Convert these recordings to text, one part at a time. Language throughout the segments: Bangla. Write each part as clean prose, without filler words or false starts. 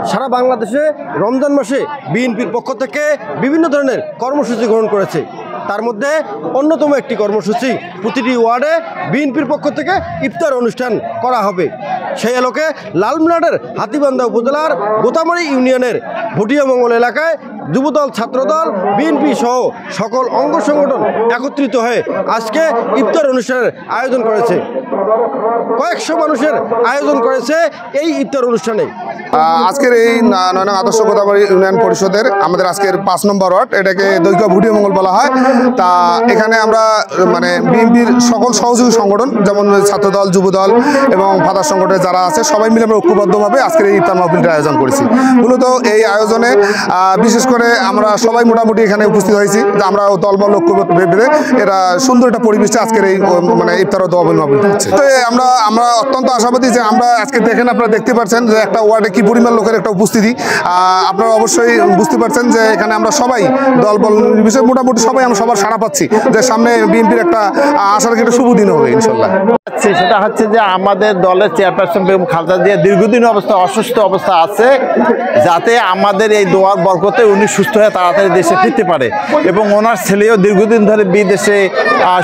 সারা বাংলাদেশে রমজান মাসে বিএনপির পক্ষ থেকে বিভিন্ন ধরনের কর্মসূচি গ্রহণ করেছে। তার মধ্যে অন্যতম একটি কর্মসূচি, প্রতিটি ওয়ার্ডে বিএনপির পক্ষ থেকে ইফতার অনুষ্ঠান করা হবে। সেই আলোকে লালমনিরহাটের হাতীবান্ধা উপজেলার গোতামারি ইউনিয়নের ভটিয়ামঙ্গল এলাকায় যুবদল, ছাত্রদল, বিএনপি সহ সকল অঙ্গ সংগঠন একত্রিত হয়ে আজকে ইফতার অনুষ্ঠানের আয়োজন করেছে। কয়েকশো মানুষের আয়োজন করেছে এই ইফতার অনুষ্ঠানে। আজকের এই নয়নং আদর্শ গোদাবরী ইউনিয়ন পরিষদের আমাদের আজকের ৫ নম্বর ওয়ার্ড, এটাকে দৈঘ্য ভটিয়ামঙ্গল বলা হয়। তা এখানে আমরা মানে বিএনপির সকল সহযোগী সংগঠন যেমন ছাত্রদল, যুবদল এবং ফাদার সংগঠনের যারা আছে সবাই মিলে আমরা ঐক্যবদ্ধভাবে আজকের এই ইফতার মাহফিলটার আয়োজন করেছি। মূলত এই আয়োজনে বিশেষ করে আমরা সবাই মোটামুটি এখানে উপস্থিত হয়েছি, যে আমরা দলবল লক্ষ্য ভেবে এরা সুন্দর একটা পরিবেশে আজকের এই মানে ইফতার ও দোয়া মাহফিলটা হচ্ছে। তো আমরা অত্যন্ত আশাবাদী যে আমরা আজকে দেখেন, আপনারা দেখতে পাচ্ছেন যে একটা ওয়ার্ডে কি পরিমাণ লোকের একটা উপস্থিতি। আপনারা অবশ্যই বুঝতে পারছেন যে এখানে আমরা সবাই দলবল নির্বিশেষে মোটামুটি সবাই আমরা সবার সাড়া পাচ্ছি যে সামনে বিএনপির একটা আশার একটা শুভ দিন হবে ইনশাল্লাহ। সেটা হচ্ছে যে আমাদের দলের চেয়ারপারসন বেগম খালেদা জিয়া দীর্ঘদিন অসুস্থ অবস্থা আছে, যাতে আমাদের এই দোয়ার বরকতে উনি সুস্থ হয়ে তাড়াতাড়ি দেশে ফিরতে পারে, এবং ওনার ছেলেও দীর্ঘদিন ধরে বিদেশে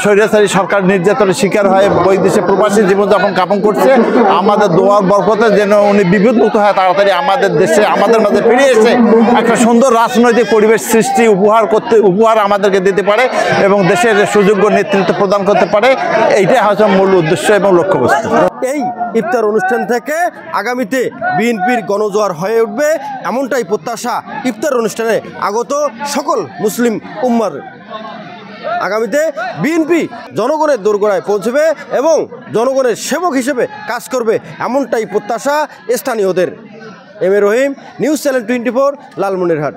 স্বৈরাচারী সরকার নির্যাতনের শিকার হয়ে ওই দেশে প্রবাসী জীবনযাপন যাপন করছে। আমাদের দোয়ার বরকতে যেন উনি বিপদমুক্ত হয় তাড়াতাড়ি আমাদের দেশে আমাদের মাঝে ফিরে এসে একটা সুন্দর রাজনৈতিক পরিবেশ সৃষ্টি উপহার আমাদেরকে দিতে পারে এবং দেশের সুযোগ্য নেতৃত্ব প্রদান করতে পারে। এইটাই হচ্ছে মূল উদ্দেশ্য এবং লক্ষ্যবস্তু। এই ইফতার অনুষ্ঠান থেকে আগামীতে বিএনপির গণজোয়ার হয়ে উঠবে, এমনটাই প্রত্যাশা ইফতার অনুষ্ঠানে আগত সকল মুসলিম উম্মার। আগামীতে বিএনপি জনগণের দোরগোড়ায় পৌঁছবে এবং জনগণের সেবক হিসেবে কাজ করবে, এমনটাই প্রত্যাশা স্থানীয়দের। M A Rahim, news channel 24, Lalmonirhat.